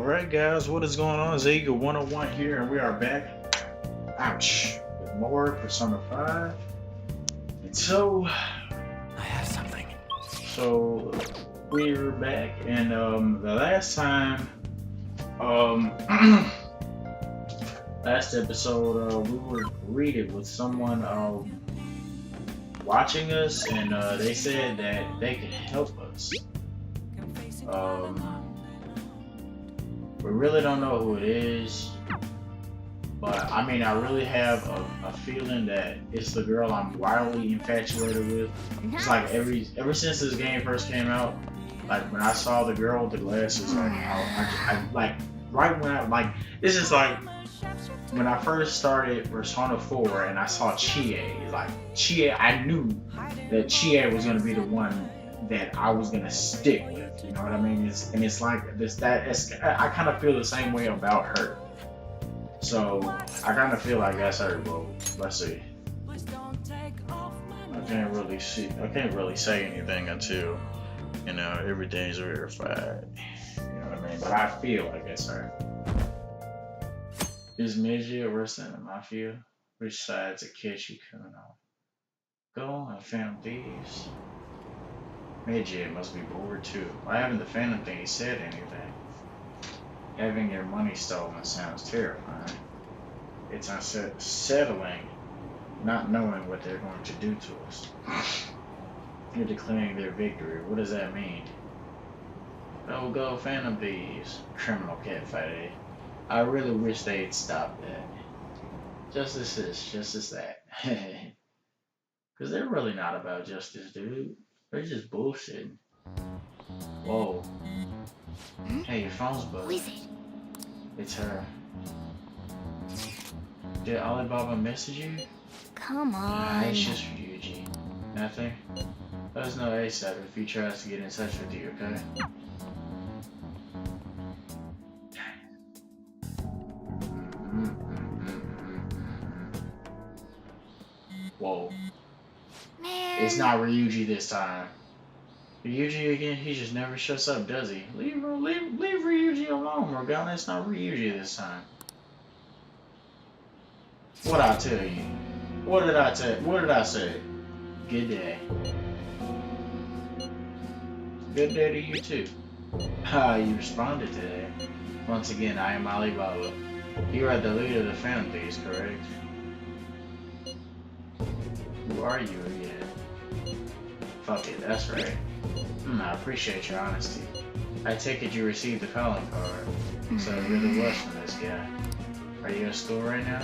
Alright guys, what is going on? Zega 101 here and we are back. Ouch. With more Persona 5. And so I have something. So we're back and the last time last episode we were greeted with someone watching us and they said that they could help us. We really don't know who it is, but I mean, I really have a feeling that it's the girl I'm wildly infatuated with. It's like ever since this game first came out, like when I saw the girl with the glasses, like I like right when I like this is like when I first started Persona 4 and I saw Chie. Like Chie, I knew that Chie was gonna be the one that I was gonna stick with. You know what I mean? It's like this I kind of feel the same way about her. So I kind of feel like that's her. Well, let's see. I can't really say anything until everything's verified. You know what I mean? But I feel like that's her. Is Meiji worse than the Mafia? Which side's a Kechi Kuno? Go on, Phantom Thieves. Meiji must be bored too. Why haven't the Phantom Thieves said anything? Having your money stolen sounds terrifying. It's unsettling not knowing what they're going to do to us. You're declaring their victory. What does that mean? Oh, go Phantom Thieves. Criminal catfight. I really wish they'd stop that. Justice is just as that. Because they're really not about justice, dude. They're just bullshitting. Whoa. Hey, your phone's buzzing. Who is it? It's her. Did Alibaba message you? Come Nah, on. it's just Ryuji. Nothing? Let us know ASAP if he tries to get in touch with you, okay? Whoa. Man. It's not Ryuji this time. Ryuji again, he just never shuts up, does he? Leave Ryuji alone, Morgana. It's not Ryuji this time. What'd I tell you? What did I say? Good day. Good day to you too. Ah, you responded today. Once again, I am Alibaba. You are the leader of the Phantom Thieves, correct? Who are you again? Fuck it, that's right. I appreciate your honesty. I take it you received the calling card, so it really was from this guy. Are you in school right now?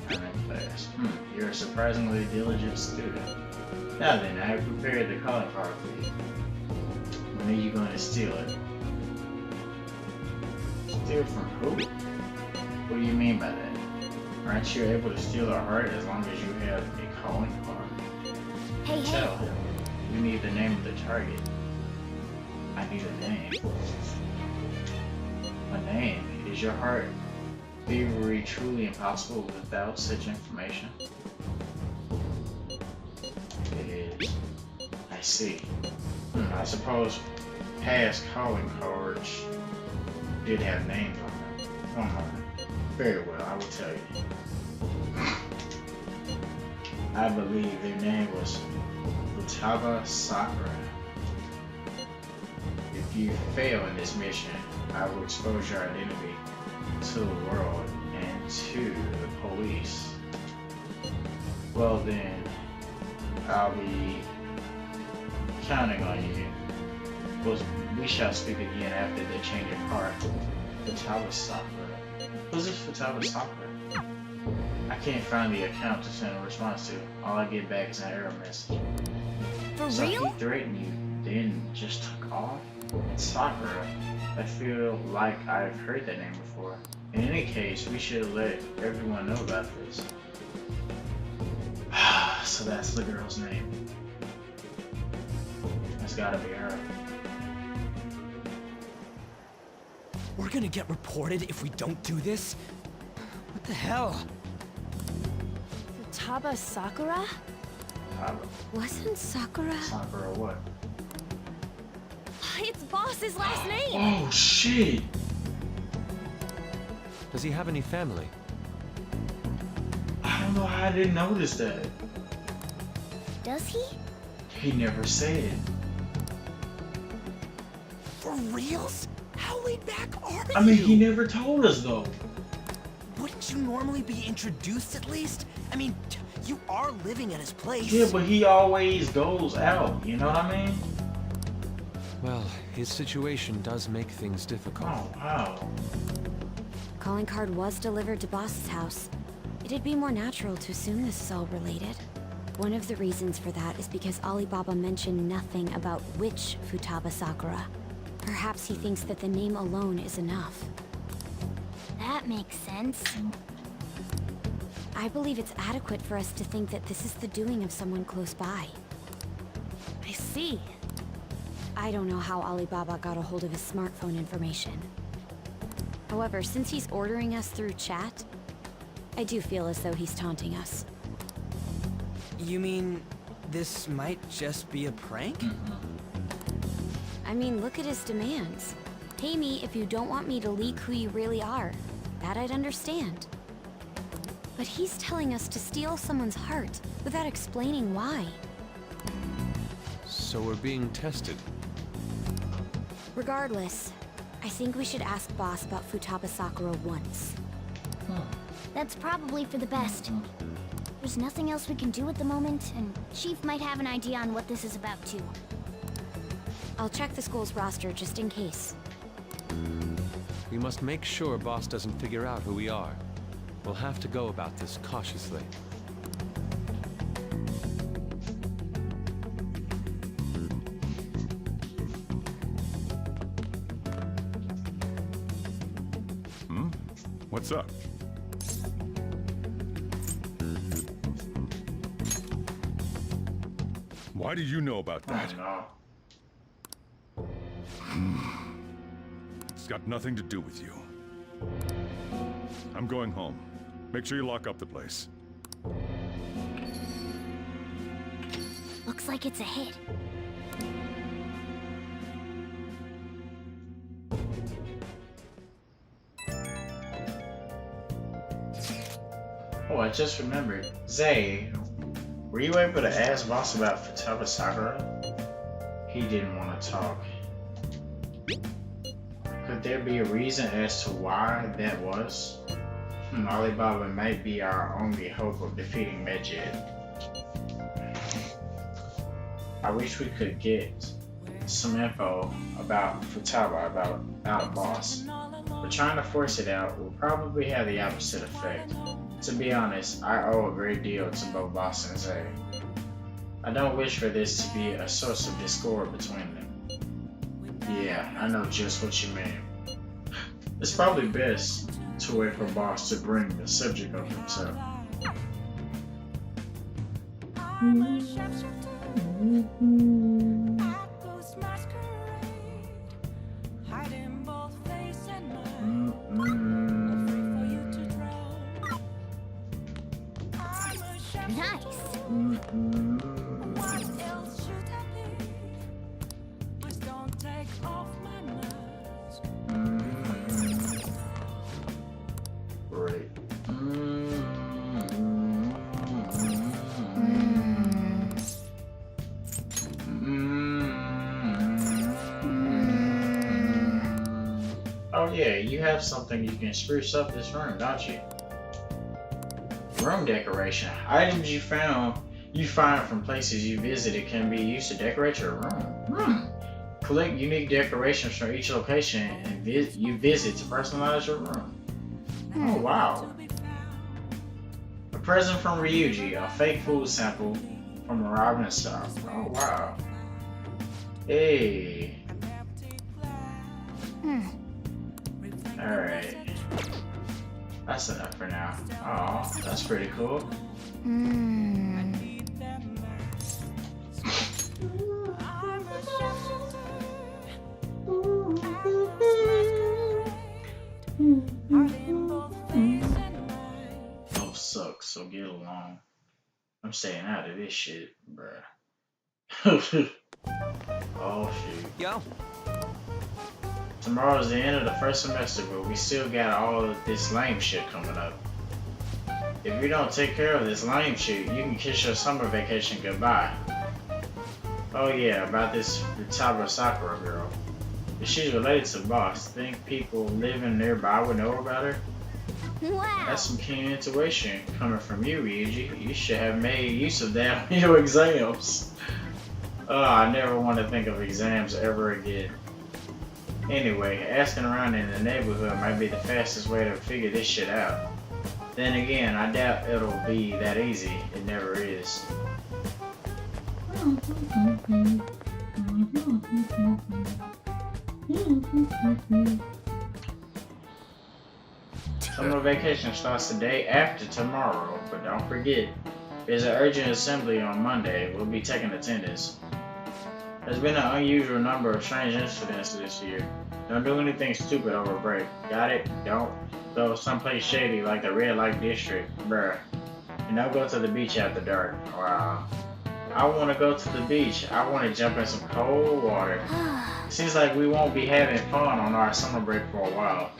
I'm in class. You're a surprisingly diligent student. Now then, I have prepared the calling card for you. When are you going to steal it? Steal from who? What do you mean by that? Aren't you able to steal a heart as long as you have a calling card? Hey, Tell him. You need the name of the target. I need a name. A name? Is your heart thievery truly impossible without such information? It is. I see. I suppose past calling cards did have names on them. One moment. Very well, I will tell you. I believe their name was Futaba Sakura. If you fail in this mission, I will expose your identity to the world and to the police. Well then, I'll be counting on you. We shall speak again after the change of heart. Futaba Sakura. Who's this Futaba Sakura? I can't find the account to send a response to. All I get back is an error message. For So real? he threatened you, then just took off? Sakura. I feel like I've heard that name before. In any case, we should let everyone know about this. So that's the girl's name. That's gotta be her. We're gonna get reported if we don't do this? What the hell? Futaba Sakura? Futaba. Wasn't Sakura? Sakura what? It's Boss's last name. Oh shit! Does he have any family? I don't know how I didn't notice that. Does he? He never said. For reals? How laid back are I mean, you? he never told us though. Wouldn't you normally be introduced at least? I mean, you are living at his place. Yeah, but he always goes out. You know what I mean? Well, his situation does make things difficult. Oh wow. Calling card was delivered to Boss's house. It'd be more natural to assume this is all related. One of the reasons for that is because Alibaba mentioned nothing about which Futaba Sakura. Perhaps he thinks that the name alone is enough. That makes sense. I believe it's adequate for us to think that this is the doing of someone close by. I see. I don't know how Alibaba got a hold of his smartphone information. However, since he's ordering us through chat, I do feel as though he's taunting us. You mean this might just be a prank? I mean, look at his demands. Pay me if you don't want me to leak who you really are. That I'd understand. But he's telling us to steal someone's heart without explaining why. So we're being tested. Regardless, I think we should ask Boss about Futaba Sakura once. That's probably for the best. There's nothing else we can do at the moment, and Chief might have an idea on what this is about too. I'll check the school's roster just in case. We must make sure Boss doesn't figure out who we are. We'll have to go about this cautiously. What's up? Why do you know about that? Oh no. It's got nothing to do with you. I'm going home. Make sure you lock up the place. Looks like it's a hit. Oh, I just remembered. Zay, were you able to ask Boss about Futaba Sakura? He didn't want to talk. Could there be a reason as to why that was? Alibaba might be our only hope of defeating Medjed. I wish we could get some info about Futaba, about Boss. But trying to force it out will probably have the opposite effect. To be honest, I owe a great deal to both Boss and Zay. I don't wish for this to be a source of discord between them. Yeah, I know just what you mean. It's probably best to wait for Boss to bring the subject of himself. Oh yeah, you have something you can spruce up this room, don't you? Room decoration. Items you find from places you visited can be used to decorate your room. Collect unique decorations from each location and you visit to personalize your room. Oh wow. A present from Ryuji, a fake food sample from a ramen stop. Oh wow. Hey. Alright. That's enough for now. Oh, that's pretty cool. Both suck, so get along. I'm staying out of this shit, bruh. Oh shoot. Yo, Tomorrow's the end of the first semester, but we still got all of this lame shit coming up. If you don't take care of this lame shit, you can kiss your summer vacation goodbye. Oh yeah, about this Futaba Sakura girl. If she's related to Boss, think people living nearby would know about her? Wow. That's some keen intuition coming from you, Ryuji. You should have made use of that on your exams. I never want to think of exams ever again. Anyway, asking around in the neighborhood might be the fastest way to figure this shit out. Then again, I doubt it'll be that easy. It never is. Summer vacation starts the day after tomorrow, but don't forget, there's an urgent assembly on Monday. We'll be taking attendance. There's been an unusual number of strange incidents this year. Don't do anything stupid over break. Got it? Don't go someplace shady like the red light district, bruh. And don't go to the beach after dark. Wow. I want to go to the beach. I want to jump in some cold water. Seems like we won't be having fun on our summer break for a while.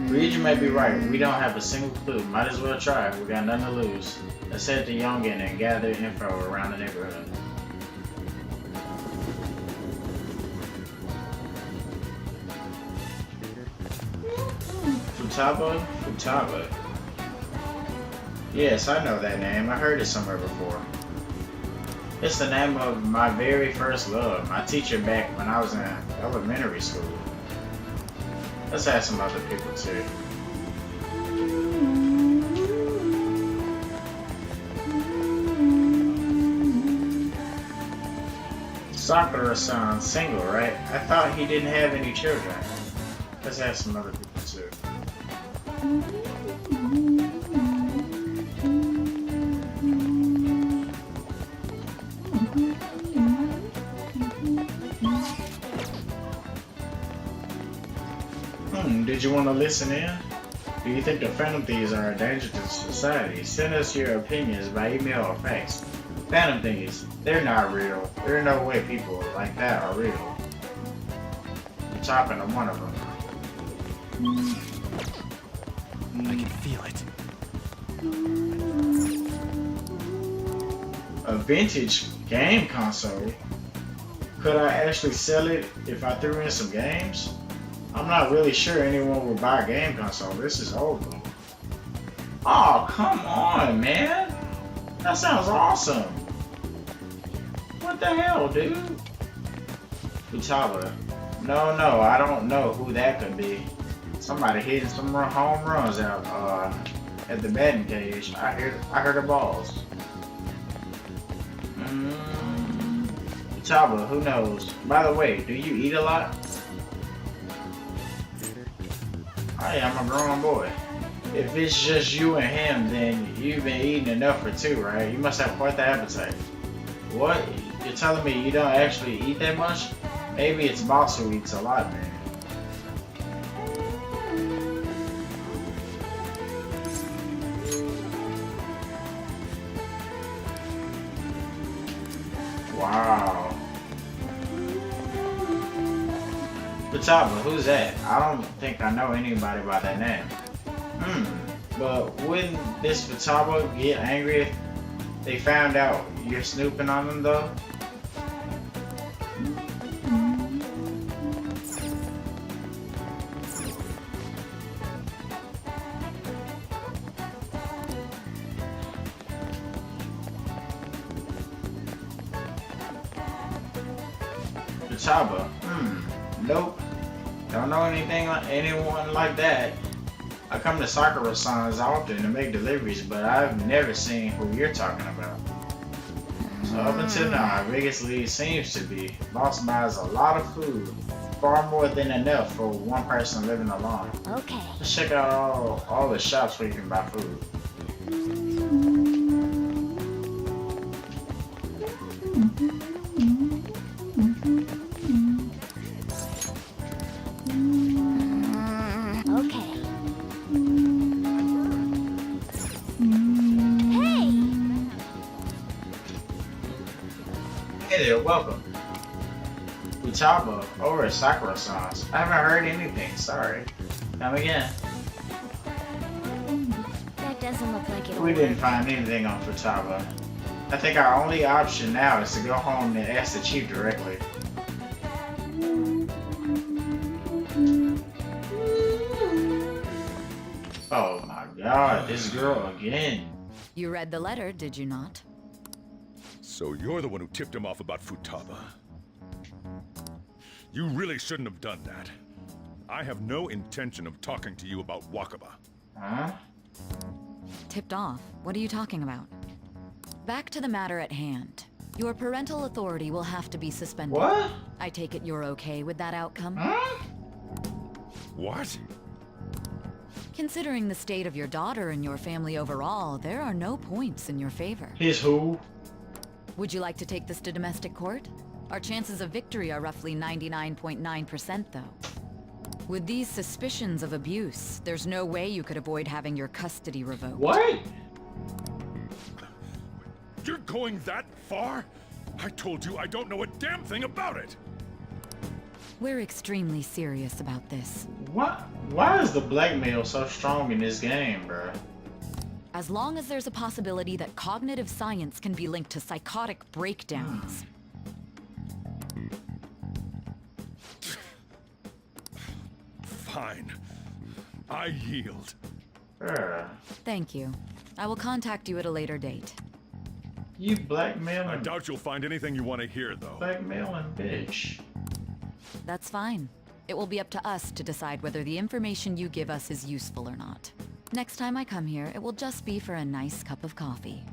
Ryuji may be right. We don't have a single clue. Might as well try. We got nothing to lose. Let's head to Youngin and gather info around the neighborhood. Futaba? Futaba. Yes, I know that name. I heard it somewhere before. It's the name of my very first love. My teacher back when I was in elementary school. Let's ask some other people too. Sakura-san single, right? I thought he didn't have any children. Let's ask some other people too. Did you want to listen in? Do you think the Phantom Thieves are a danger to society? Send us your opinions by email or fax. Phantom Thieves, they're not real. There's no way people like that are real. You're talking to one of them. I can feel it. A vintage game console? Could I actually sell it if I threw in some games? I'm not really sure anyone would buy a game console. This is old though. Oh, come on, man. That sounds awesome. What the hell, dude? Futaba. No, I don't know who that could be. Somebody hitting some home runs out at the batting cage. I heard the balls. Futaba, who knows? By the way, do you eat a lot? Hey, I'm a grown boy. If it's just you and him, then you've been eating enough for two, right? You must have quite the appetite. What? You're telling me you don't actually eat that much? Maybe it's Boss who eats a lot, man. Wow. Futaba, who's that? I don't think I know anybody by that name. But wouldn't this Futaba get angry if they found out you're snooping on them though? Futaba, nope. Don't know anyone like that. I come to Sakura-san's often to make deliveries, but I've never seen who you're talking about. So up until now, our biggest lead seems to be Boss buys a lot of food, far more than enough for one person living alone. Okay. Let's check out all the shops where you can buy food. said welcome. Futaba or Sakura songs. I haven't heard anything, sorry. Come again. That doesn't look like it. We didn't find anything on Futaba. I think our only option now is to go home and ask the chief directly. Oh my god, this girl again. You read the letter, did you not? So you're the one who tipped him off about Futaba. You really shouldn't have done that. I have no intention of talking to you about Wakaba. Huh? Tipped off? What are you talking about? Back to the matter at hand. Your parental authority will have to be suspended. What? I take it you're okay with that outcome? Huh? What? Considering the state of your daughter and your family overall, there are no points in your favor. He's who? Would you like to take this to domestic court? Our chances of victory are roughly 99.9%, though. With these suspicions of abuse, there's no way you could avoid having your custody revoked. What? You're going that far? I told you I don't know a damn thing about it! We're extremely serious about this. What? Why is the blackmail so strong in this game, bro? As long as there's a possibility that cognitive science can be linked to psychotic breakdowns. Fine. I yield. Bruh. Thank you. I will contact you at a later date. You I blackmailing, doubt you'll find anything you want to hear, though. blackmailing bitch. That's fine. It will be up to us to decide whether the information you give us is useful or not. Next time I come here, it will just be for a nice cup of coffee.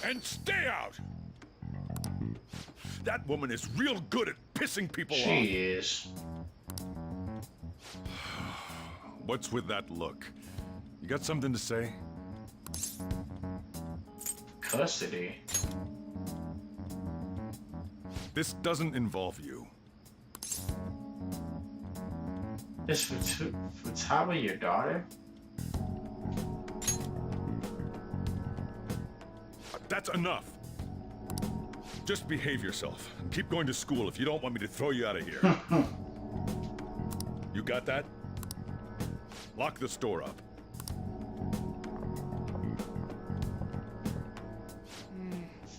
And stay out! That woman is real good at pissing people off. She is. What's with that look? You got something to say? Custody. This doesn't involve you. Is Futaba your daughter? That's enough. Just behave yourself. And keep going to school if you don't want me to throw you out of here. You got that? Lock the store up.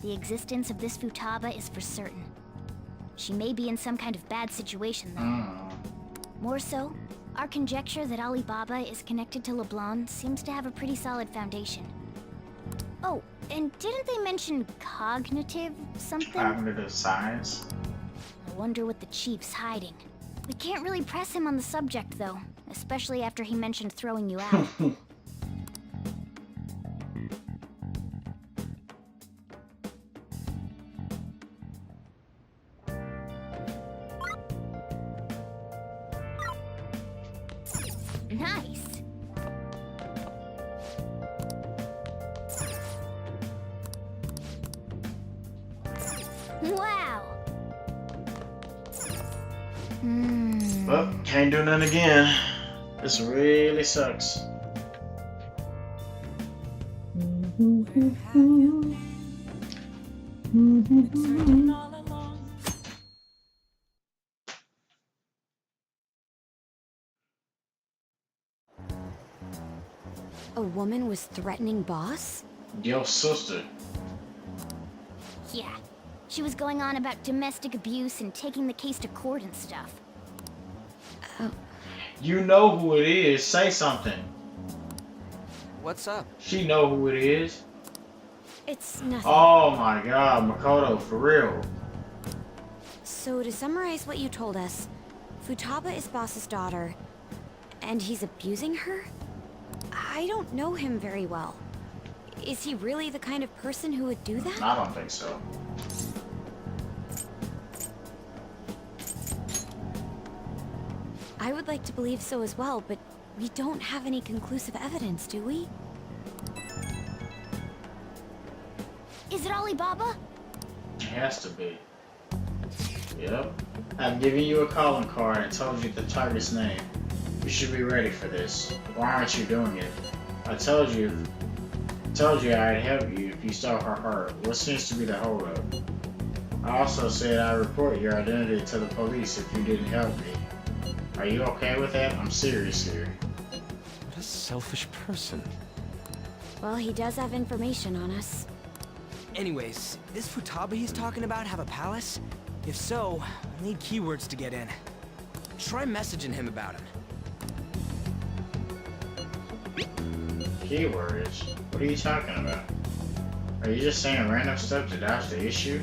The existence of this Futaba is for certain. She may be in some kind of bad situation, though. More so, our conjecture that Alibaba is connected to LeBlanc seems to have a pretty solid foundation. Oh, and didn't they mention cognitive something? Cognitive science. I wonder what the chief's hiding. We can't really press him on the subject, though, especially after he mentioned throwing you out. Nice. Wow. Well, can't do nothing again. This really sucks. A woman was threatening Boss? Your sister. Yeah. She was going on about domestic abuse and taking the case to court and stuff. You know who it is. Say something. What's up? She know who it is. It's nothing. Oh my god, Makoto, for real. So to summarize what you told us, Futaba is Boss's daughter, and he's abusing her? I don't know him very well. Is he really the kind of person who would do that? I don't think so. I would like to believe so as well, but we don't have any conclusive evidence, do we? Is it Alibaba? It has to be. Yep. I've given you a calling card and told you the target's name. You should be ready for this. Why aren't you doing it? I told you I'd help you if you stole her heart. What seems to be the holdup? I also said I'd report your identity to the police if you didn't help me. Are you okay with that? I'm serious here. What a selfish person. Well, he does have information on us. Anyways, this Futaba he's talking about have a palace? If so, we'll need keywords to get in. Try messaging him about him. Keywords? What are you talking about? Are you just saying random stuff to dodge the issue?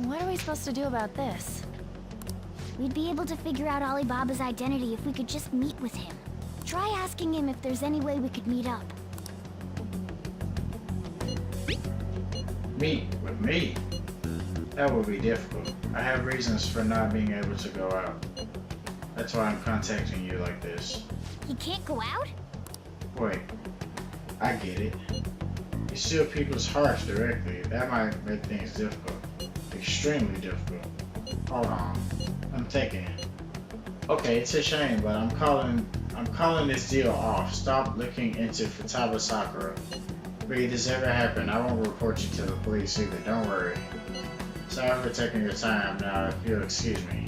What are we supposed to do about this? We'd be able to figure out Alibaba's identity if we could just meet with him. Try asking him if there's any way we could meet up. Meet with me? That would be difficult. I have reasons for not being able to go out. That's why I'm contacting you like this. He can't go out? Wait, I get it. You steal people's hearts directly. That might make things difficult. Extremely difficult. Hold on. I'm thinking. Okay, it's a shame, but I'm calling this deal off. Stop looking into Futaba Sakura. If this ever happened, I won't report you to the police either. Don't worry. Sorry for taking your time. Now, if you'll excuse me.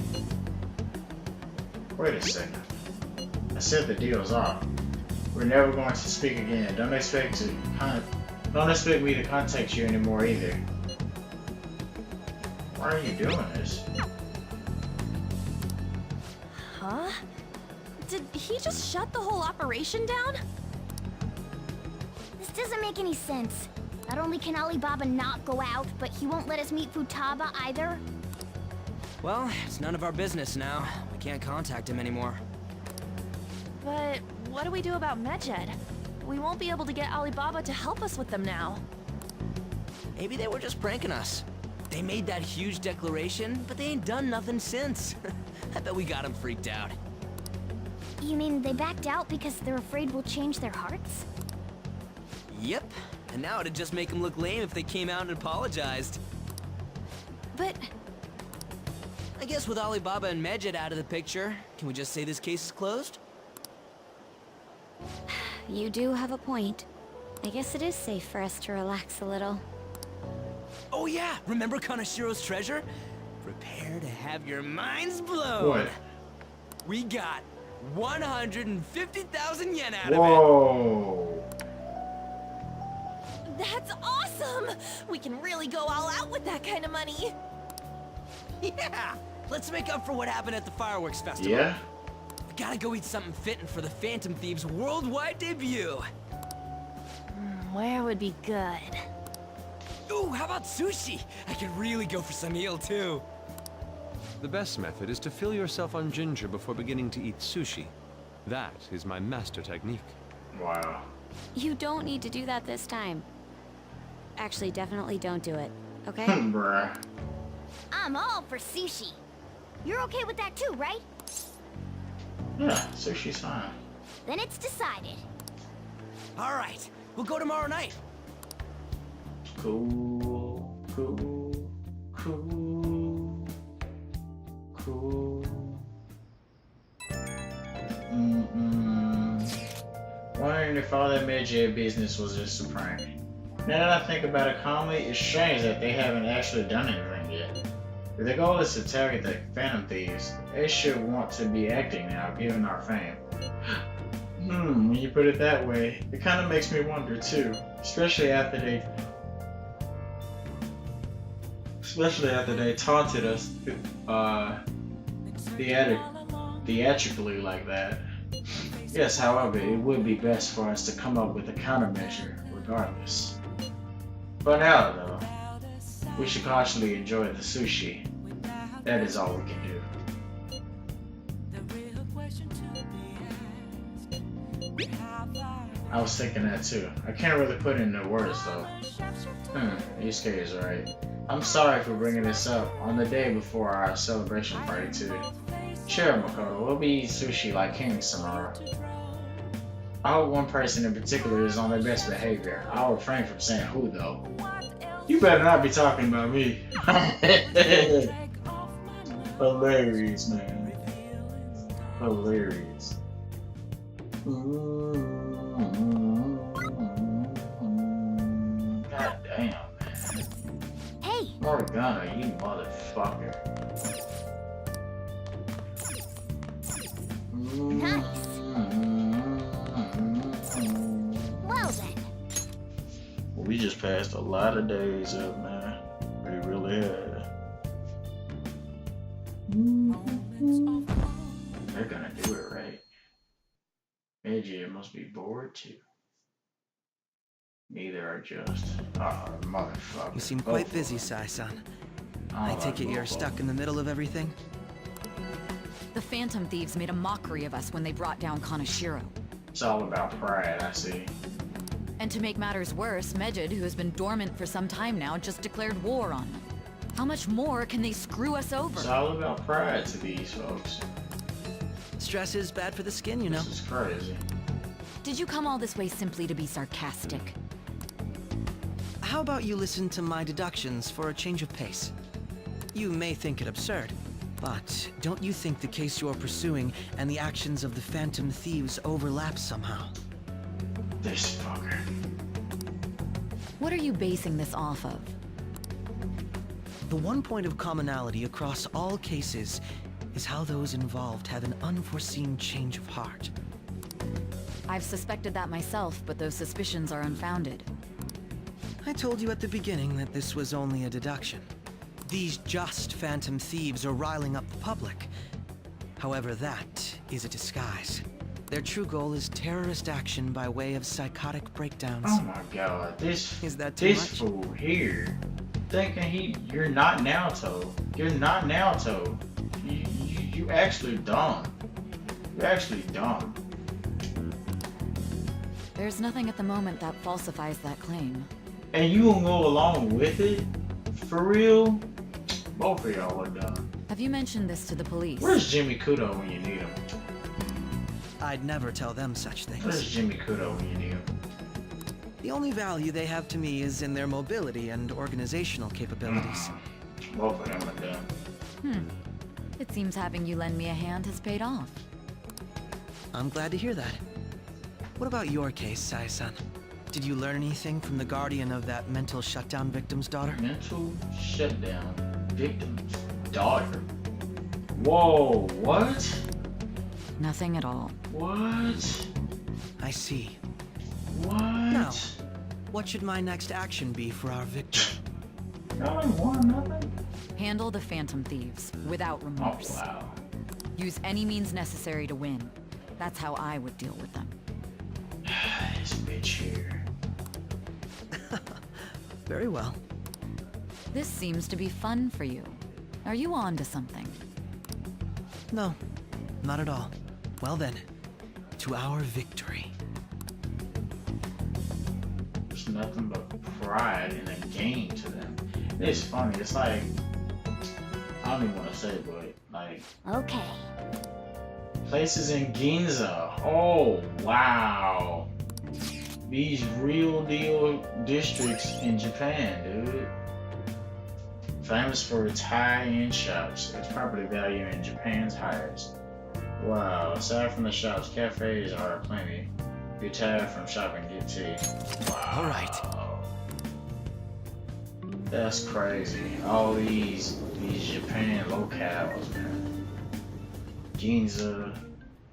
Wait a second. I said the deal's off. We're never going to speak again. Don't expect me to contact you anymore either. Why are you doing this? Huh? Did he just shut the whole operation down? This doesn't make any sense. Not only can Alibaba not go out, but he won't let us meet Futaba either. Well, it's none of our business now. We can't contact him anymore. But what do we do about Medjed? We won't be able to get Alibaba to help us with them now. Maybe they were just pranking us. They made that huge declaration, but they ain't done nothing since. I bet we got them freaked out. You mean they backed out because they're afraid we'll change their hearts? Yep. And now it'd just make them look lame if they came out and apologized. But I guess with Alibaba and Medjed out of the picture, can we just say this case is closed? You do have a point. I guess it is safe for us to relax a little. Oh yeah, remember Kanashiro's treasure? Prepare to have your minds blown. What? We got 150,000 yen out of it. Whoa! that's awesome! We can really go all out with that kind of money. Yeah! Let's make up for what happened at the fireworks festival. Yeah? We gotta go eat something fitting for the Phantom Thieves' worldwide debut. Where would be good? Ooh, how about sushi? I could really go for some eel too. The best method is to fill yourself on ginger before beginning to eat sushi. That is my master technique. Wow. You don't need to do that this time. Actually, definitely don't do it, okay? Bruh. I'm all for sushi. You're okay with that too, right? Yeah, sushi's fine. Then it's decided. All right, we'll go tomorrow night. Cool, cool, cool, cool. Wondering if all that Medjed business was just a prank. Now that I think about it calmly, it's strange that they haven't actually done anything yet. If the goal is to target the Phantom Thieves, they should want to be acting now, given our fame. When you put it that way, it kind of makes me wonder too, especially after they taunted us theatrically like that. Yes, however, it would be best for us to come up with a countermeasure regardless. For now, though, we should cautiously enjoy the sushi. That is all we can do. I was thinking that too. I can't really put it into words though. Yusuke is right. I'm sorry for bringing this up on the day before our celebration party too. Sure, Makoto, we'll be eating sushi like kings tomorrow. I hope one person in particular is on their best behavior. I'll refrain from saying who though. You better not be talking about me. Hilarious, man. Hilarious. God damn, man. Hey, Morgana, you motherfucker. nice. Well then. We just passed a lot of days up, man. We really had. They're gonna do it right. Midget must be bored too. Neither are just. Oh, motherfucker. You seem quite busy, Sai-san. I take it you're stuck in the middle of everything? The Phantom Thieves made a mockery of us when they brought down Kaneshiro. It's all about pride, I see. And to make matters worse, Medjed, who has been dormant for some time now, just declared war on them. How much more can they screw us over? It's all about pride to these folks. Stress is bad for the skin, you know. This is crazy. Did you come all this way simply to be sarcastic? How about you listen to my deductions for a change of pace? You may think it absurd, but don't you think the case you're pursuing and the actions of the Phantom Thieves overlap somehow? This fucker. What are you basing this off of? The one point of commonality across all cases is how those involved have an unforeseen change of heart. I've suspected that myself, but those suspicions are unfounded. I told you at the beginning that this was only a deduction. These just Phantom Thieves are riling up the public. However, that is a disguise. Their true goal is terrorist action by way of psychotic breakdowns. Oh my god, Is that too much? fool here, thinking you're not Naoto. You're not Naoto. You actually dumb. You're actually dumb. There's nothing at the moment that falsifies that claim. And you gonna go along with it? For real? Both of y'all are dumb. Have you mentioned this to the police? Where's Jimmy Kudo when you need him? I'd never tell them such Where's things. Jimmy Kudo when you need him? The only value they have to me is in their mobility and organizational capabilities. Both of them are dumb. It seems having you lend me a hand has paid off. I'm glad to hear that. What about your case, Sai-san? Did you learn anything from the guardian of that mental shutdown victim's daughter? Mental shutdown victim's daughter. Whoa, what? Nothing at all. What? I see. What? Now, what should my next action be for our victim? Y'all ain't won nothing? Handle the Phantom Thieves without Oh, remorse. wow. Use any means necessary to win. That's how I would deal with them. This bitch here. Very well. This seems to be fun for you. Are you on to something? No, not at all. Well then, to our victory. There's nothing but pride in a game to them. It's funny, it's like, I don't even want to say it, but like, Okay. places in Ginza. Oh, wow. These real deal districts in Japan, dude. Famous for its high-end shops. Its property value in Japan's highest. Wow. Aside from the shops, cafes are plenty. If you're tired from shopping, get tea. Wow. All right. That's crazy. All these Japan locales, man. Ginza.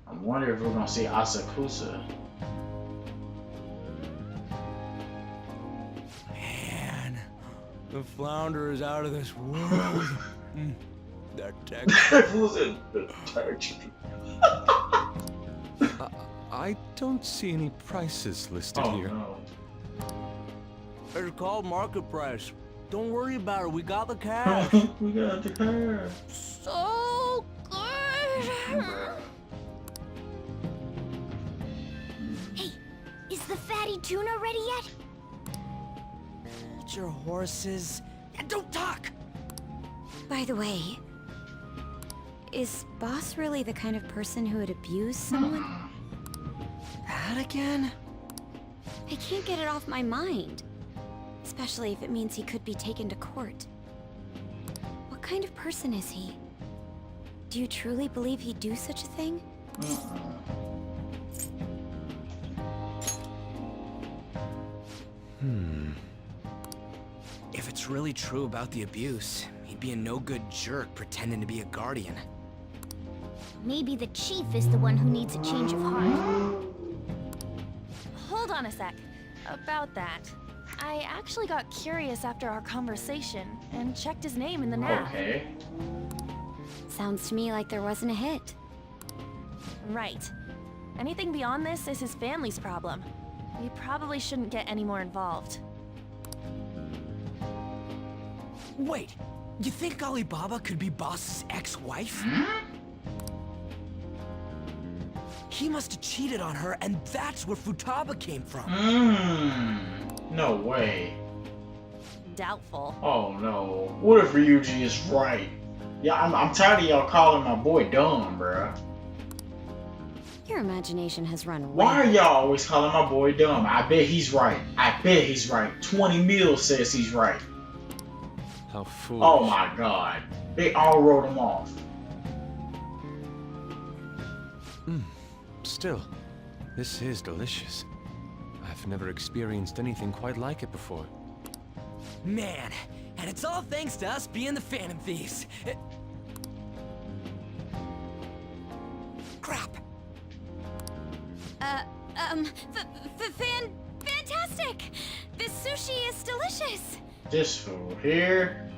I'm wondering if we're gonna see Asakusa. Man, the flounder is out of this world. That texture. Who's in the texture? I don't see any prices listed Oh here. no. It's called market price. Don't worry about it. We got the cash. We got the car. So good. Hey, is the fatty tuna ready yet? Hold your horses and don't talk! By the way, is Boss really the kind of person who would abuse someone? That again? I can't get it off my mind. Especially if it means he could be taken to court. What kind of person is he? Do you truly believe he'd do such a thing? If it's really true about the abuse, he'd be a no-good jerk pretending to be a guardian. Maybe the chief is the one who needs a change of heart. Hold on a sec. About that. I actually got curious after our conversation and checked his name in the nav. Okay. Sounds to me like there wasn't a hit. Right. Anything beyond this is his family's problem. We probably shouldn't get any more involved. Wait, you think Alibaba could be Boss's ex-wife? He must have cheated on her, and that's where Futaba came from. No way. Doubtful. Oh no. What if Ryuji is right? Yeah, I'm tired of y'all calling my boy dumb, bruh. Your imagination has run Why are wild. y'all always calling my boy dumb? I bet he's right. I bet he's right. 20 mil says he's right. How foolish. Oh my god. They all wrote him off. Still, this is delicious. I've never experienced anything quite like it before. Man, and it's all thanks to us being the Phantom Thieves. Crap. Fantastic! This sushi is delicious! This fool here.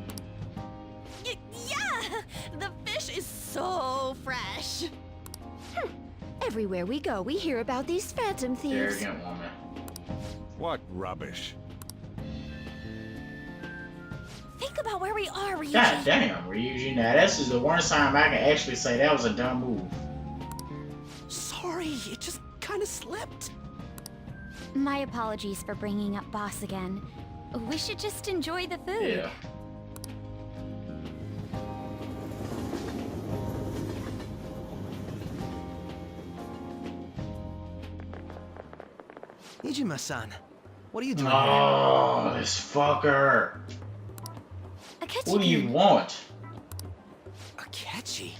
Yeah! The fish is so fresh. Everywhere we go, we hear about these phantom thieves. Arrogant woman. What rubbish? Think about where we are, Ryuji. God damn, Ryuji. Now this is the one time I can actually say that was a dumb move. Sorry, it just kind of slipped. My apologies for bringing up Boss again. We should just enjoy the food. Yeah. Nijima-san, what are you doing here? Oh, this fucker. What do you want? Akechi?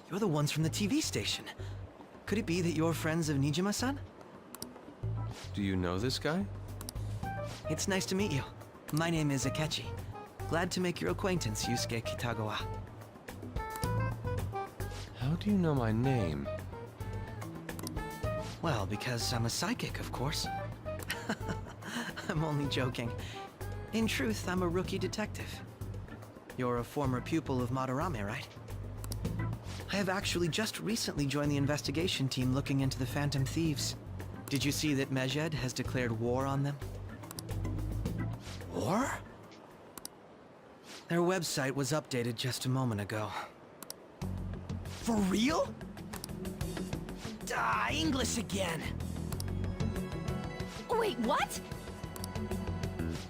You're the ones from the TV station. Could it be that you're friends of Nijima-san? Do you know this guy? It's nice to meet you. My name is Akechi. Glad to make your acquaintance, Yusuke Kitagawa. How do you know my name? Well, because I'm a psychic, of course. I'm only joking. In truth, I'm a rookie detective. You're a former pupil of Madarame, right? I have actually just recently joined the investigation team looking into the Phantom Thieves. Did you see that Mejed has declared war on them? War? Their website was updated just a moment ago. For real? English again! Wait, what?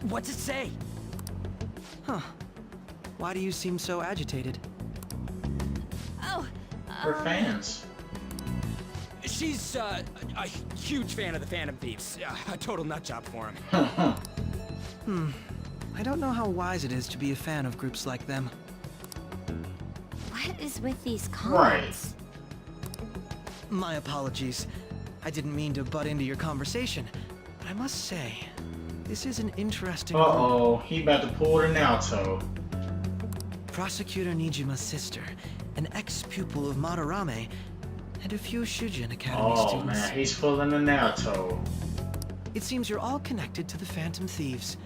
What's it say? Huh. Why do you seem so agitated? Oh, We're fans. She's a huge fan of the Phantom Thieves. A total nutjob for him. I don't know how wise it is to be a fan of groups like them. What is with these comments? My apologies. I didn't mean to butt into your conversation, but I must say, this is an interesting group. Uh-oh, he about to pull the Naruto. Prosecutor Nijima's sister, an ex-pupil of Madarame, and a few Shujin Academy Oh students. man, he's pulling the Naruto. It seems you're all connected to the Phantom Thieves.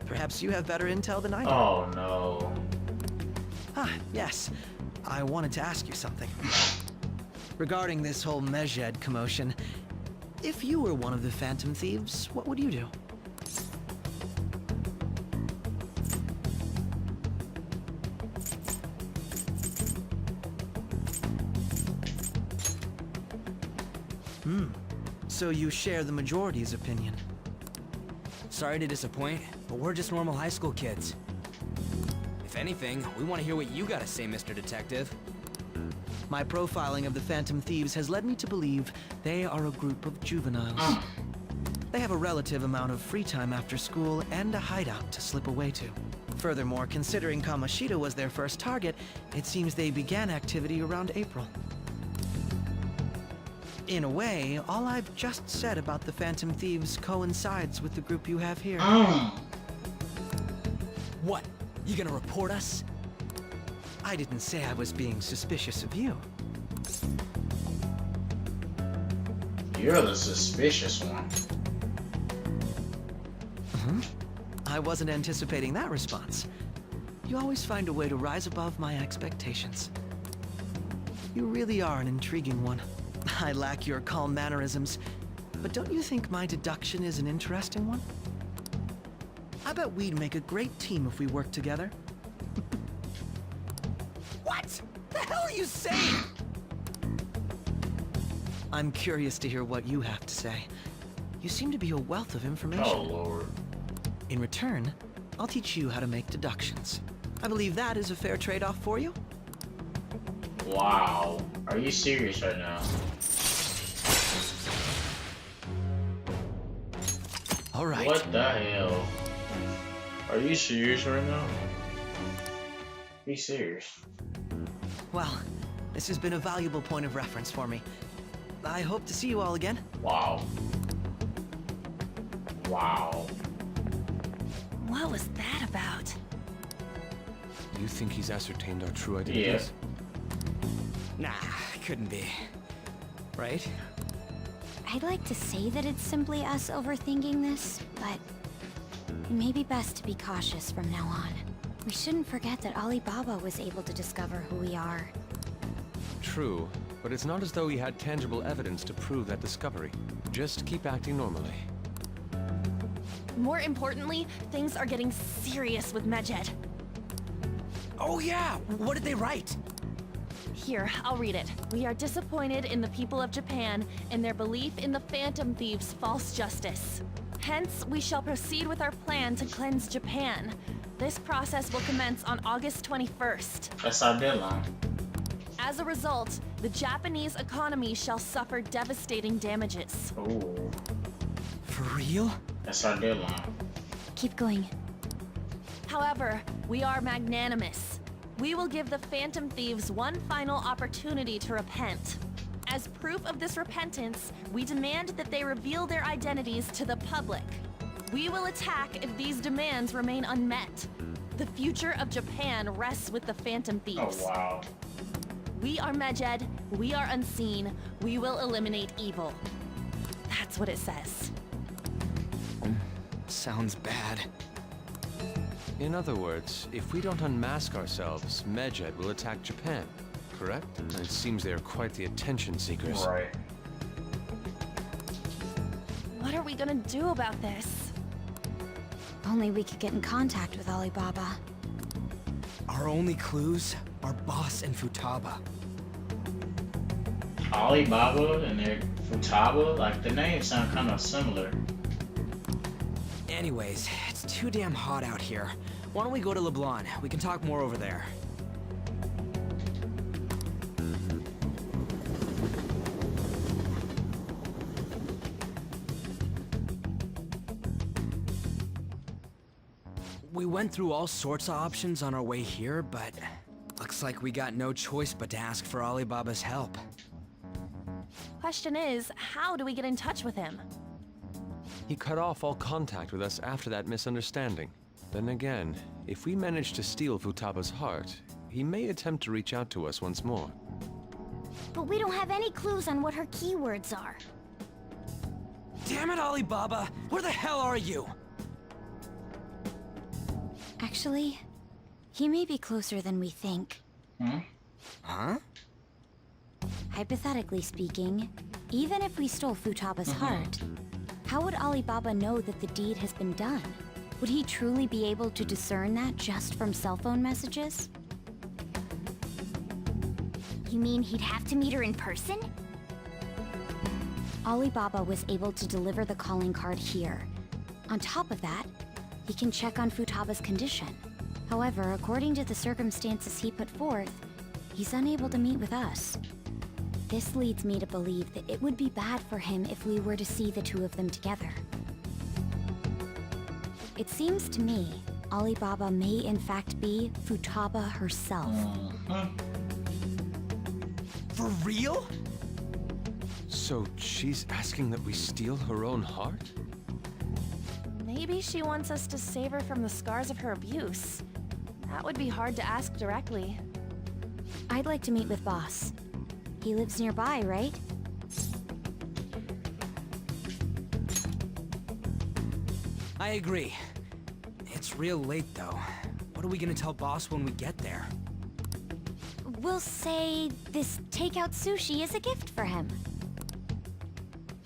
Perhaps you have better intel than I do. Oh no. Ah, yes. I wanted to ask you something. Regarding this whole Mejed commotion, if you were one of the Phantom Thieves, what would you do? So you share the majority's opinion. Sorry to disappoint, but we're just normal high school kids. If anything, we want to hear what you gotta say, Mr. Detective. My profiling of the Phantom Thieves has led me to believe they are a group of juveniles. They have a relative amount of free time after school and a hideout to slip away to. Furthermore, considering Kamoshida was their first target, it seems they began activity around April. In a way, all I've just said about the Phantom Thieves coincides with the group you have here. What? You gonna report us? I didn't say I was being suspicious of you. You're the suspicious one. I wasn't anticipating that response. You always find a way to rise above my expectations. You really are an intriguing one. I lack your calm mannerisms, but don't you think my deduction is an interesting one? I bet we'd make a great team if we worked together. What? The hell are you saying? I'm curious to hear what you have to say. You seem to be a wealth of information. Oh, Lord. In return, I'll teach you how to make deductions. I believe that is a fair trade-off for you. Wow. Are you serious right now? All right. What the hell? Are you serious right now? Be serious. Well, this has been a valuable point of reference for me. I hope to see you all again. Wow. Wow. What was that about? You think he's ascertained our true identities? Nah, couldn't be. Right? I'd like to say that it's simply us overthinking this, but it may be best to be cautious from now on. We shouldn't forget that Alibaba was able to discover who we are. True, but it's not as though he had tangible evidence to prove that discovery. Just keep acting normally. More importantly, things are getting serious with Medjed. Oh yeah, what did they write? Here, I'll read it. We are disappointed in the people of Japan and their belief in the Phantom Thieves' false justice. Hence, we shall proceed with our plan to cleanse Japan. This process will commence on August 21st. That's our deadline. As a result, the Japanese economy shall suffer devastating damages. Oh, For real? that's our deadline. Keep going. However, we are magnanimous. We will give the Phantom Thieves one final opportunity to repent. As proof of this repentance, we demand that they reveal their identities to the public. We will attack if these demands remain unmet. The future of Japan rests with the Phantom Oh, Thieves. wow. We are Medjed, we are unseen, we will eliminate evil. That's what it says. Sounds bad. In other words, if we don't unmask ourselves, Medjed will attack Japan, correct? It seems they are quite the attention seekers. Right. What are we gonna do about this? Only we could get in contact with Alibaba. Our only clues are Boss and Futaba. Alibaba and their Futaba, like the names sound kind of similar. Anyways, it's too damn hot out here. Why don't we go to Leblon? We can talk more over there. We went through all sorts of options on our way here, but looks like we got no choice but to ask for Alibaba's help. Question is, how do we get in touch with him? He cut off all contact with us after that misunderstanding. Then again, if we manage to steal Futaba's heart, he may attempt to reach out to us once more. But we don't have any clues on what her keywords are. Damn it, Alibaba! Where the hell are you? Actually, he may be closer than we think. Huh? Hypothetically speaking, even if we stole Futaba's heart, how would Alibaba know that the deed has been done? Would he truly be able to discern that just from cell phone messages? You mean he'd have to meet her in person? Alibaba was able to deliver the calling card here. On top of that, he can check on Futaba's condition. However, according to the circumstances he put forth, he's unable to meet with us. This leads me to believe that it would be bad for him if we were to see the two of them together. It seems to me, Alibaba may in fact be Futaba herself. For real? So she's asking that we steal her own heart? Maybe she wants us to save her from the scars of her abuse. That would be hard to ask directly. I'd like to meet with Boss. He lives nearby, right? I agree. It's real late, though. What are we gonna tell Boss when we get there? We'll say this takeout sushi is a gift for him.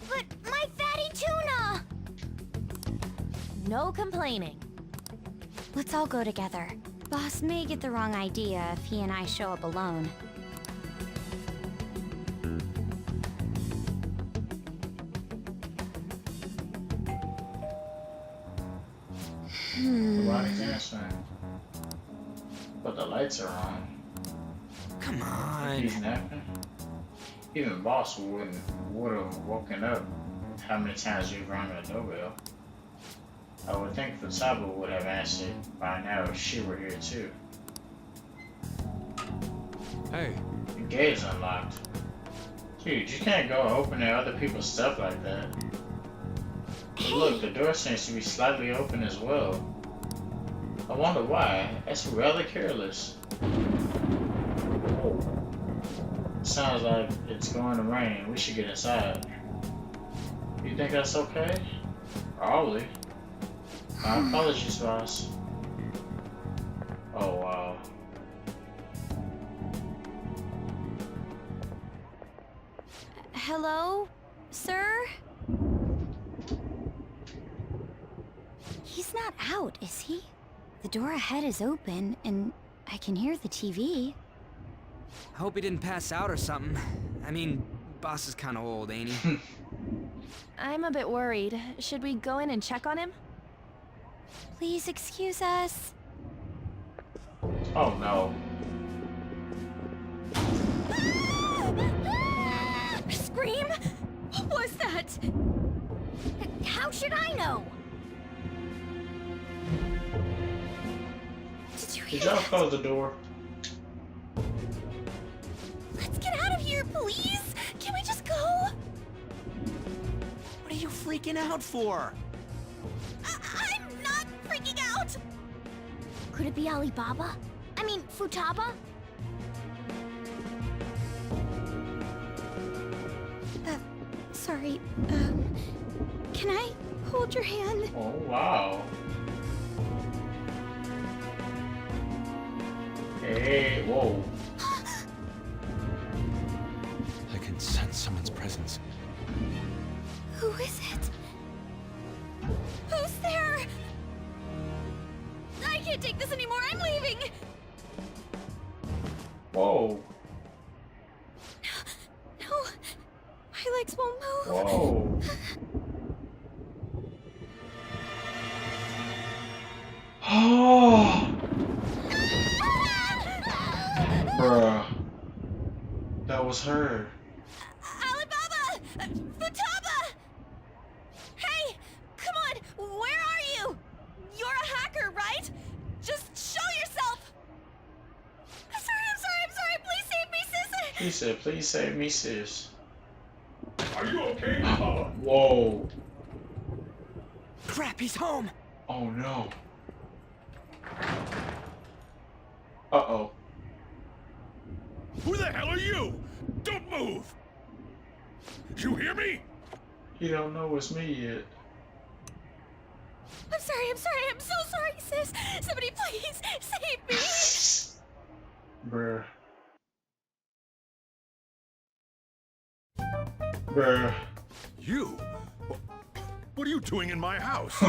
But my fatty tuna! No complaining. Let's all go together. Boss may get the wrong idea if he and I show up alone. Nobody can swim. But the lights are on. Come on. He's napping. Even Boss would have woken up. How many times you've rung the doorbell? I would think Futaba would have answered by now if she were here too. Hey, The gate's unlocked. Dude, you can't go opening other people's stuff like that. But look, the door seems to be slightly open as well. I wonder why. That's rather careless. Oh. Sounds like it's going to rain. We should get inside. You think that's okay? Probably. My apologies, boss. Oh, wow. Hello, sir? He's not out, is he? The door ahead is open, and I can hear the TV. I hope he didn't pass out or something. I mean, Boss is kinda old, ain't he? I'm a bit worried. Should we go in and check on him? Please excuse us. Oh no. Scream? What was that? How should I know? Did you Did hear y'all that? close the door? Let's get out of here, please! Can we just go? What are you freaking out for? I'm not freaking out! Could it be Alibaba? I mean, Futaba? Sorry, can I hold your hand? Oh wow. Hey, whoa. I can sense someone's presence. Who is it? Who's there? I can't take this anymore, I'm leaving! Whoa. No, my legs won't move. Whoa. Oh. Bruh. That was her. Alibaba! Futaba! Hey! Come on! Where are you? You're a hacker, right? Just show yourself! I'm sorry! Please save me, sis! He said, please save me, sis. Are you okay? Whoa. Crap, he's home! Oh no. Uh-oh. Who the hell are you? Don't move! You hear me? He don't know it's me yet. I'm sorry, I'm so sorry, sis! Somebody please save me! Bruh. Bruh. You? What are you doing in my house?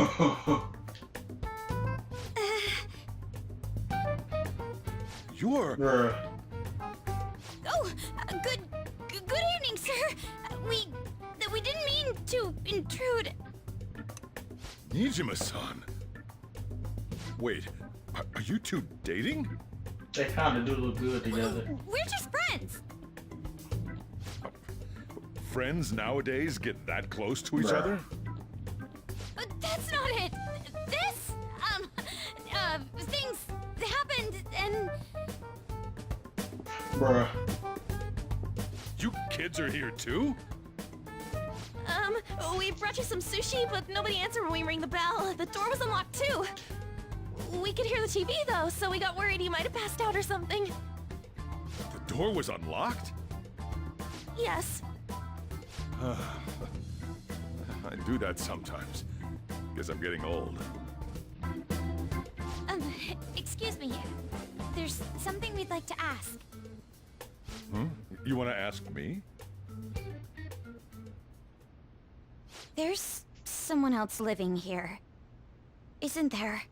You're... Bruh. Oh, good evening, sir! We didn't mean to intrude. Nijima-san. Wait, are you two dating? They kinda do look good together. We're just friends. Friends nowadays get that close to each Bruh. other? But that's not it. This, things happened and... Bruh. You kids are here too? Oh, we brought you some sushi, but nobody answered when we rang the bell. The door was unlocked too. We could hear the TV though, so we got worried you might have passed out or something. The door was unlocked? Yes. I do that sometimes. Guess I'm getting old. Excuse me. There's something we'd like to ask. You want to ask me? There's someone else living here. Isn't there?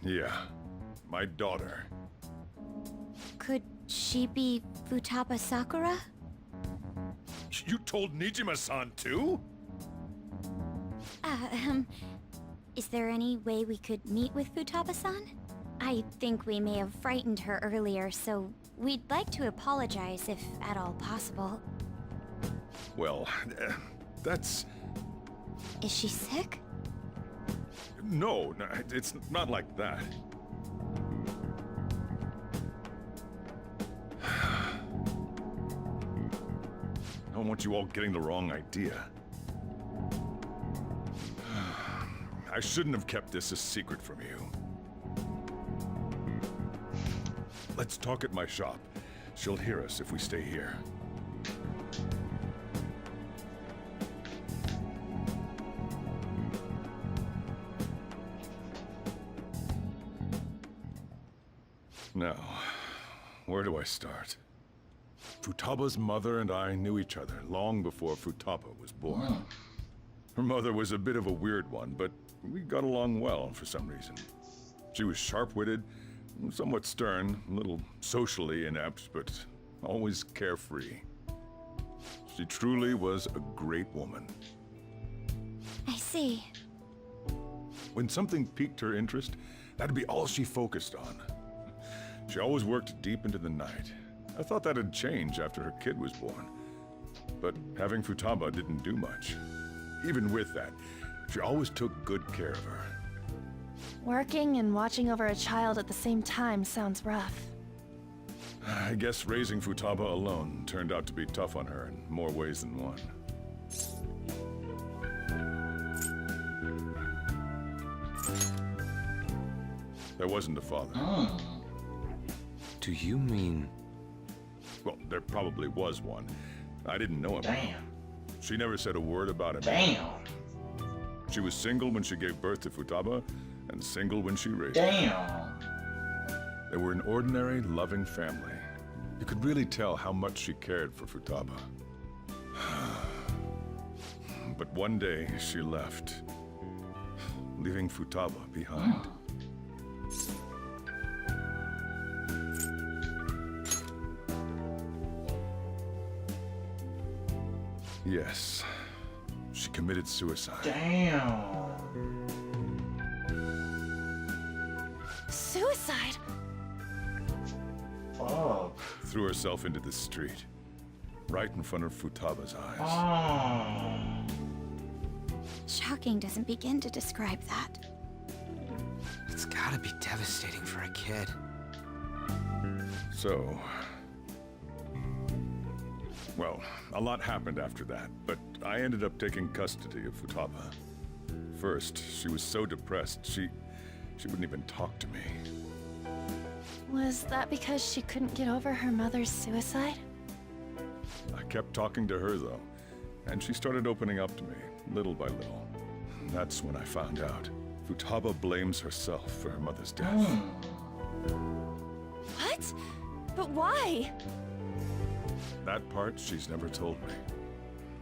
Yeah, my daughter. Could she be Futaba Sakura? You told Nijima-san too? Is there any way we could meet with Futaba-san? I think we may have frightened her earlier, so we'd like to apologize if at all possible. Well, that's... Is she sick? No, it's not like that. I don't want you all getting the wrong idea. I shouldn't have kept this a secret from you. Let's talk at my shop. She'll hear us if we stay here. Now, where do I start? Futaba's mother and I knew each other long before Futaba was born. Her mother was a bit of a weird one, but we got along well for some reason. She was sharp-witted, somewhat stern, a little socially inept, but always carefree. She truly was a great woman. I see. When something piqued her interest, that'd be all she focused on. She always worked deep into the night. I thought that'd change after her kid was born. But having Futaba didn't do much. Even with that, she always took good care of her. Working and watching over a child at the same time sounds rough. I guess raising Futaba alone turned out to be tough on her in more ways than one. There wasn't a father. Do you mean... Well, there probably was one. I didn't know him. Damn. She never said a word about him. Damn. She was single when she gave birth to Futaba, and single when she raised him. Damn. They were an ordinary, loving family. You could really tell how much she cared for Futaba. But one day, she left, leaving Futaba behind. Yes, she committed suicide. Damn. Suicide? Fuck. Threw herself into the street, right in front of Futaba's eyes. Oh. Shocking doesn't begin to describe that. It's gotta be devastating for a kid. So... Well, a lot happened after that, but I ended up taking custody of Futaba. First, she was so depressed, she wouldn't even talk to me. Was that because she couldn't get over her mother's suicide? I kept talking to her, though, and she started opening up to me, little by little. That's when I found out. Futaba blames herself for her mother's death. What? But why? That part she's never told me.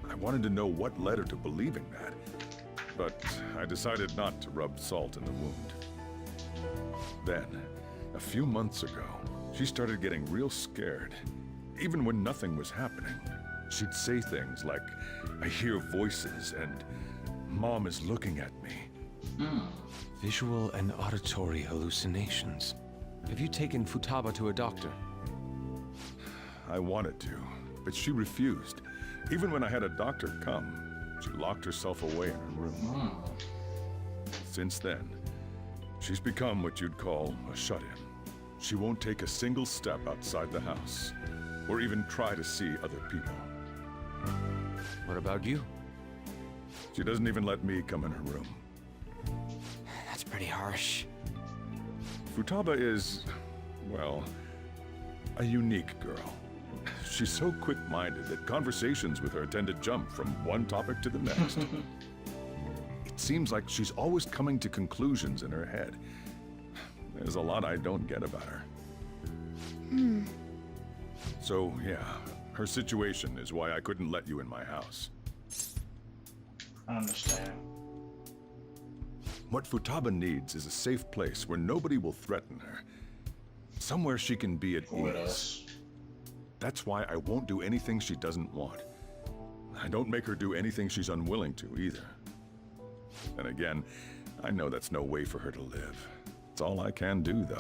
I wanted to know what led her to believing that, but I decided not to rub salt in the wound. Then, a few months ago, she started getting real scared. Even when nothing was happening, she'd say things like, "I hear voices," and "Mom is looking at me." Visual and auditory hallucinations. Have you taken Futaba to a doctor? I wanted to, but she refused. Even when I had a doctor come, she locked herself away in her room. Since then, she's become what you'd call a shut-in. She won't take a single step outside the house, or even try to see other people. What about you? She doesn't even let me come in her room. That's pretty harsh. Futaba is, well, a unique girl. She's so quick-minded that conversations with her tend to jump from one topic to the next. It seems like she's always coming to conclusions in her head. There's a lot I don't get about her. So, yeah, her situation is why I couldn't let you in my house. I understand. What Futaba needs is a safe place where nobody will threaten her. Somewhere she can be at With ease. us. That's why I won't do anything she doesn't want. I don't make her do anything she's unwilling to, either. And again, I know that's no way for her to live. It's all I can do, though.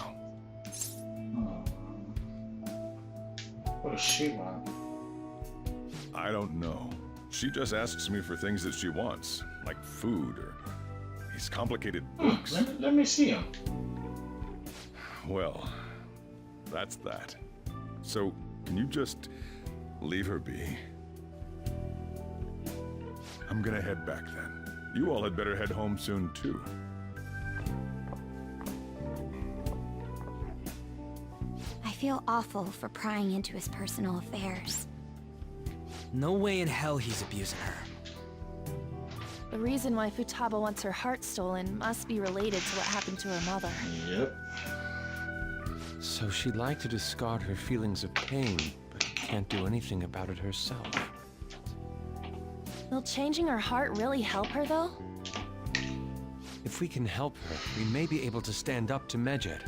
What does she want? I don't know. She just asks me for things that she wants, like food or these complicated books. Let me see him. Well, that's that. So, can you just leave her be? I'm gonna head back then. You all had better head home soon, too. I feel awful for prying into his personal affairs. No way in hell he's abusing her. The reason why Futaba wants her heart stolen must be related to what happened to her mother. Yep. So she'd like to discard her feelings of pain, but can't do anything about it herself. Will changing her heart really help her, though? If we can help her, we may be able to stand up to Medjed.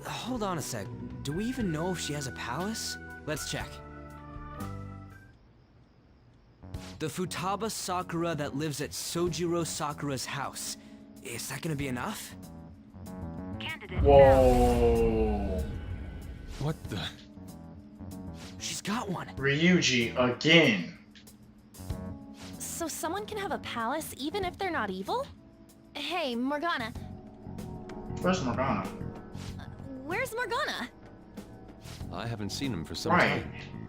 Hold on a sec. Do we even know if she has a palace? Let's check. The Futaba Sakura that lives at Sojiro Sakura's house. Is that gonna be enough? Whoa. What the? She's got one. Ryuji again. So someone can have a palace even if they're not evil? Hey, Morgana. Where's Morgana? Where's Morgana? I haven't seen him for some Right. time.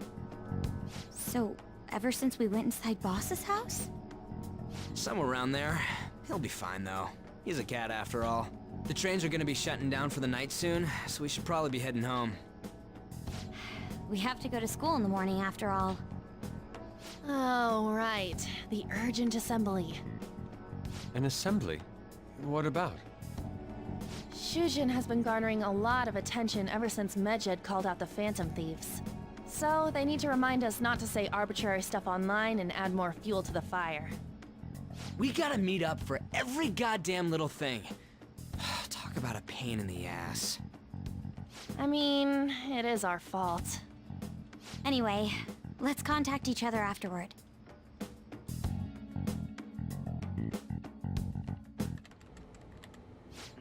So, ever since we went inside Boss's house? Somewhere around there. He'll be fine, though. He's a cat after all. The trains are gonna be shutting down for the night soon, so we should probably be heading home. We have to go to school in the morning after all. Oh, right. The urgent assembly. An assembly? What about? Shujin has been garnering a lot of attention ever since Medjed called out the Phantom Thieves. So they need to remind us not to say arbitrary stuff online and add more fuel to the fire. We gotta meet up for every goddamn little thing. Talk about a pain in the ass. I mean, it is our fault. Anyway, let's contact each other afterward.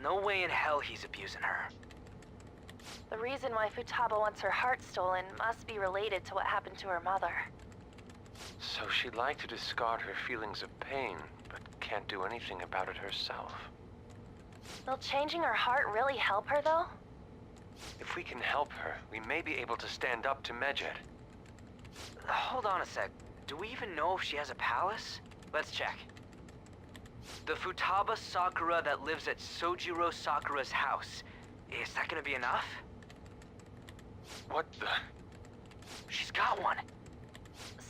No way in hell he's abusing her. The reason why Futaba wants her heart stolen must be related to what happened to her mother. So she'd like to discard her feelings of pain, but can't do anything about it herself. Will changing her heart really help her, though? If we can help her, we may be able to stand up to Medjed. Hold on a sec. Do we even know if she has a palace? Let's check. The Futaba Sakura that lives at Sojiro Sakura's house. Is that gonna be enough? What the? She's got one.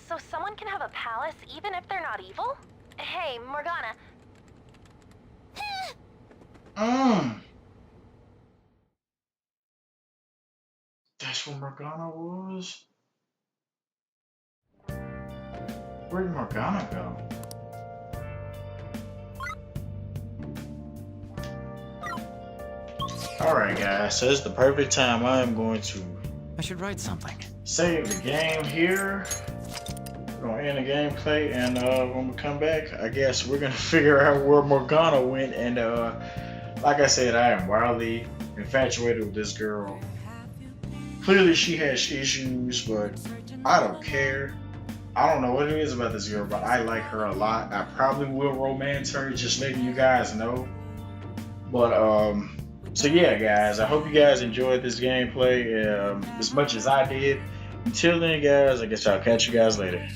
So someone can have a palace even if they're not evil? Hey, Morgana. That's what Morgana was? Where'd Morgana go? Alright guys, so this is the perfect time I am going to I should write something. save the game here. We're gonna end the gameplay, and when we come back, I guess we're gonna figure out where Morgana went. And like I said, I am wildly infatuated with this girl. Clearly she has issues, but I don't care. I don't know what it is about this girl, but I like her a lot. I probably will romance her, just letting you guys know. But So yeah, guys, I hope you guys enjoyed this gameplay as much as I did. Until then, guys, I guess I'll catch you guys later.